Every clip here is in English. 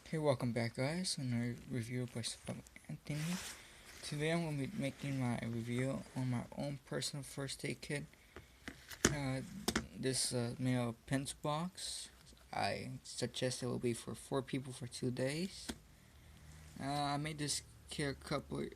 Hey, welcome back, guys. Another review by Anthony. Today, I'm going to be making my review on my own personal first aid kit. Uh, this made of pencil box. I suggest it will be for 4 people for 2 days. I made this kit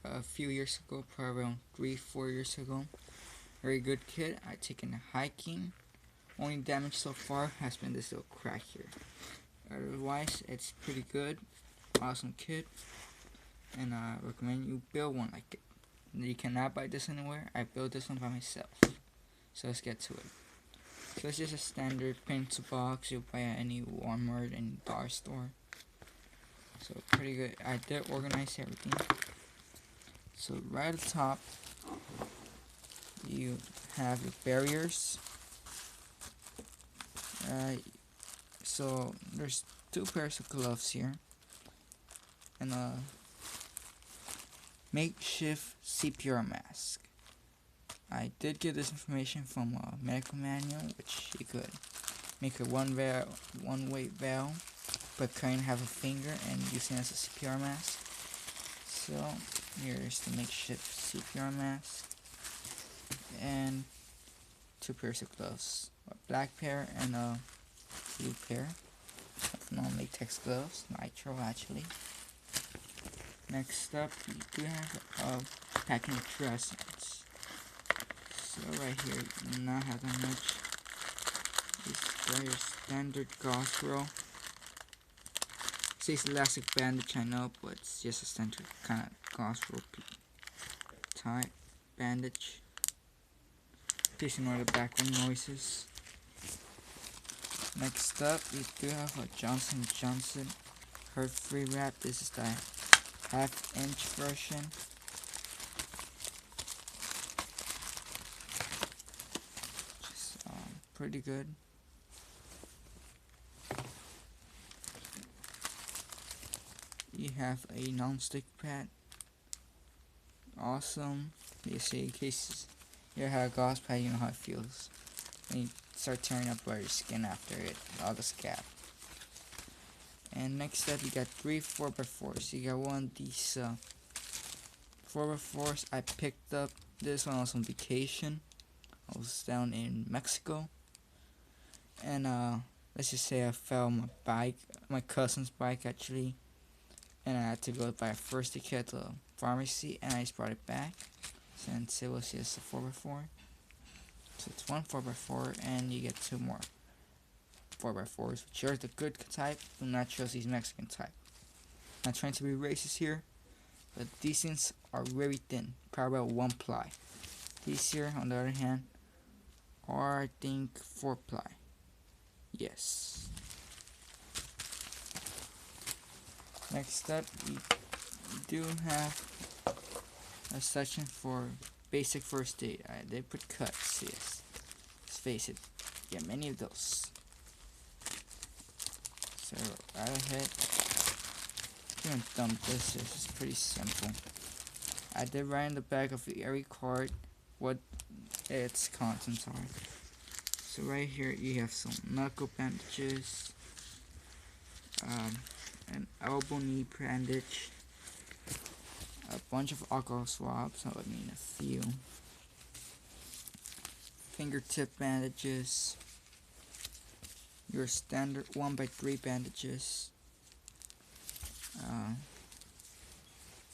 a few years ago, probably around 3-4 years ago. Very good kit. I taken it hiking. Only damage so far has been this little crack here. Otherwise, it's pretty good. Awesome kit. And I recommend you build one like it. You cannot buy this anywhere. I built this one by myself. So let's get to it. So it's just a standard pencil box you buy at any Walmart and dollar store. So pretty good. I did organize everything. So right at the top, you have your barriers. So there's 2 pairs of gloves here, and a makeshift CPR mask. I did get this information from a medical manual, which you could make a one-way valve, but kind of have a finger and using it as a CPR mask. So here's the makeshift CPR mask, and 2 pairs of gloves, a black pair and a blue pair of non-latex gloves, nitrile actually. Next up, you do have a packing of dressings. So right here, you do not have that much. This is your standard gauze roll. It says elastic bandage, I know, but it's just a standard kind of gauze roll type bandage. Please ignore the background noises. Next up, we do have a Johnson & Johnson hurt-free wrap. This is the half-inch version. Just pretty good. You have a non-stick pad. Awesome. You see, in case you have a gauze pad, you know how it feels. And you start tearing up your skin after it, all the scab. And next up, you got 3 4x4s. You got one of these 4x4s. I picked up this when I was on vacation. I was down in Mexico, and let's just say I fell on my bike, my cousin's bike actually, and I had to go buy a first aid kit at the pharmacy, and I just brought it back since it was just a 4x4. So it's one 4x4, and you get 2 more 4x4s, which are the good type. Do not choose these Mexican type. Not trying to be racist here, but these things are very thin, probably about 1 ply. These here, on the other hand, are I think 4 ply. Yes. Next up, you do have a section for basic first aid. They put cuts, yes. Let's face it, yeah, many of those. So right ahead, I'm gonna dump this. This is pretty simple. I did write in the back of every card what its contents are. So right here you have some knuckle bandages, an elbow knee bandage, a bunch of alcohol swabs, I mean a few, fingertip bandages, your standard 1x3 bandages,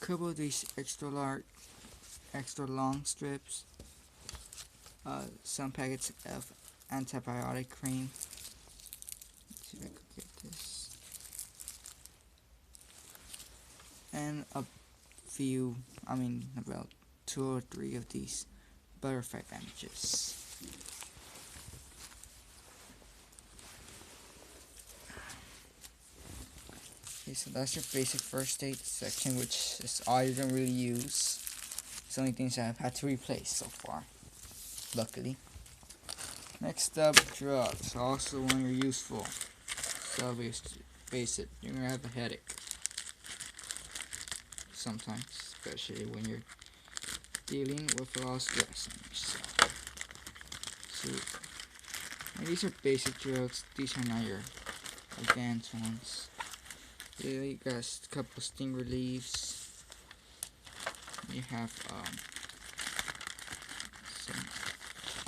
couple of these extra long strips, some packets of antibiotic cream. Let's see if I could get this, and about 2 or 3 of these butterfly bandages. Okay, so that's your basic first aid section, which is all you're gonna really use. It's the only things I've had to replace so far, luckily. Next up, drugs. Also when you're useful. So face it, you're gonna have a headache. Sometimes, especially when you're dealing with a lot of stress on yourself. So, and these are basic drugs. These are not your advanced ones. Yeah, you got a couple sting reliefs. You have some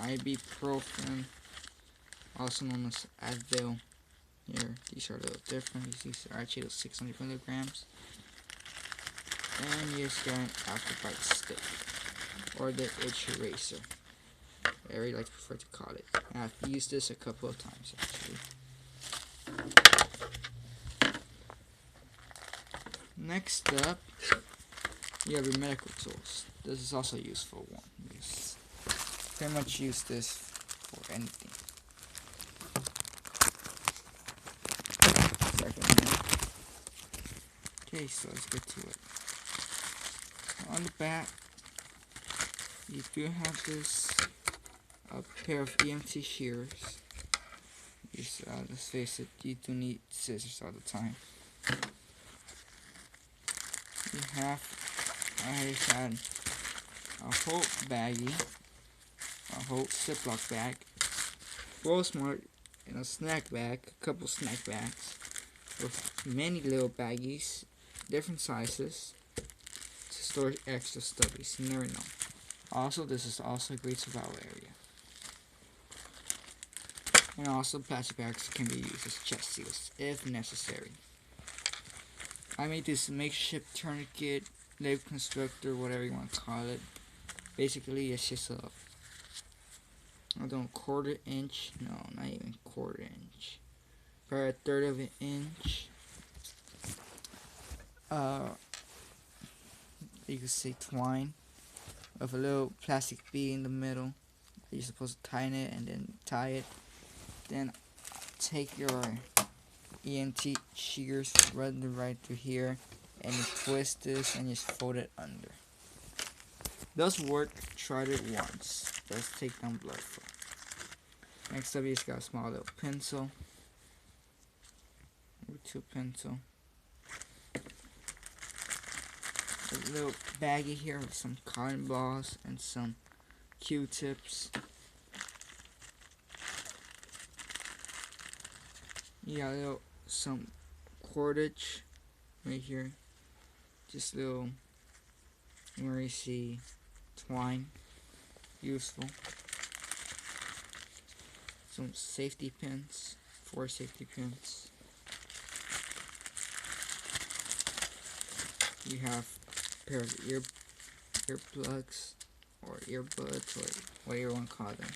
ibuprofen, also known as Advil. Here, these are a little different. These are actually 600 milligrams. And you just got an Afterbite stick, or the itch eraser. I really like prefer to call it. I've used this a couple of times actually. Next up, you have your medical tools. This is also a useful one. You pretty much use this for anything. Okay, so let's get to it. On the back, you do have this pair of EMT shears. Let's face it, you do need scissors all the time. I had a whole baggie, a whole Ziploc bag, Smart, and a snack bag, a couple snack bags, with many little baggies, different sizes, to store extra stubbies. You never know. Also, this is also a great survival area. And also, plastic bags can be used as chest seals if necessary. I made this makeshift tourniquet, leg constructor, whatever you want to call it. Basically, it's just quarter inch, no, not even quarter inch, probably a third of an inch. You could say twine with a little plastic bead in the middle. You're supposed to tighten it and then tie it. Then take your EMT shears, run it right through here, and you twist this and just fold it under. Does work. Tried it once. Does take down blood flow. Next up, you just got a small little pencil. Number 2 pencil. A little baggie here with some cotton balls and some Q-tips. You got some cordage right here. Just little, where you see twine. Useful. Some safety pins. 4 safety pins. You have a pair of earplugs or earbuds, or whatever you want to call them.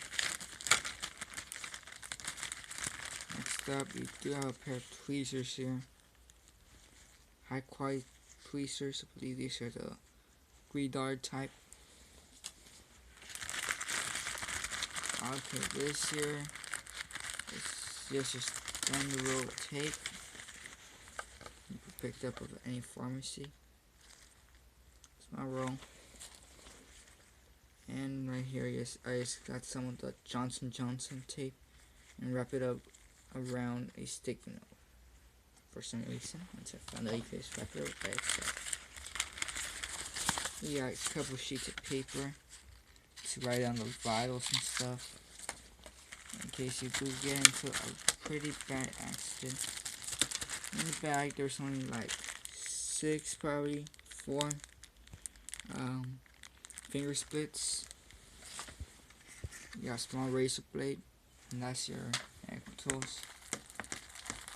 Next up, you do have a pair of tweezers here. High quality tweezers. I believe these are the Guidard type. Okay, this here is just down the road tape. You can pick up at any pharmacy. It's my roll. And right here, I just got some of the Johnson & Johnson tape and wrap it up around a sticky note. For some reason, once I found out you could just wrap it up by itself. You got a couple sheets of paper to write down those vitals and stuff, in case you do get into a pretty bad accident. In the bag, there's only like 6, probably 4 finger splits. You got a small razor blade, and that's your medical tools.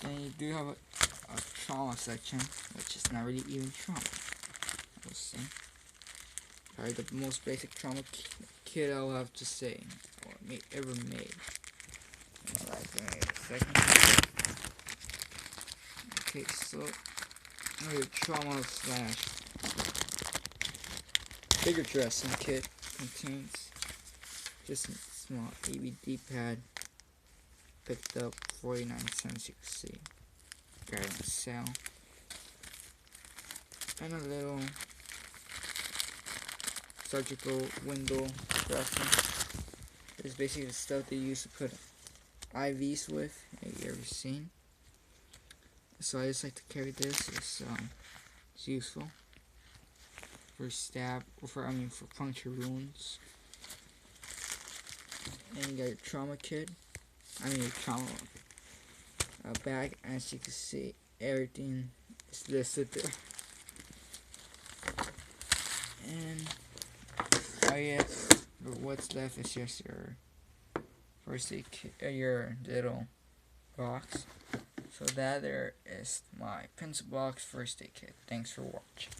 Then you do have a trauma section, which is not really even trauma, I will say. Probably the most basic trauma kit I'll have to say, or ever made. Alright, give me a second. Okay, so your trauma / bigger dressing kit contains just a small ABD pad. Picked up 49 cents, you can see. Got it on sale. And a little surgical window dressing. It's basically the stuff they use to put IVs with. Have you ever seen? So I just like to carry this. It's useful for for puncture wounds. And you got your trauma kit. Your trauma bag. As you can see, everything It's listed there. And oh yeah, but what's left is just your first aid kit, your little box. So that there is my pencil box first aid kit. Thanks for watching.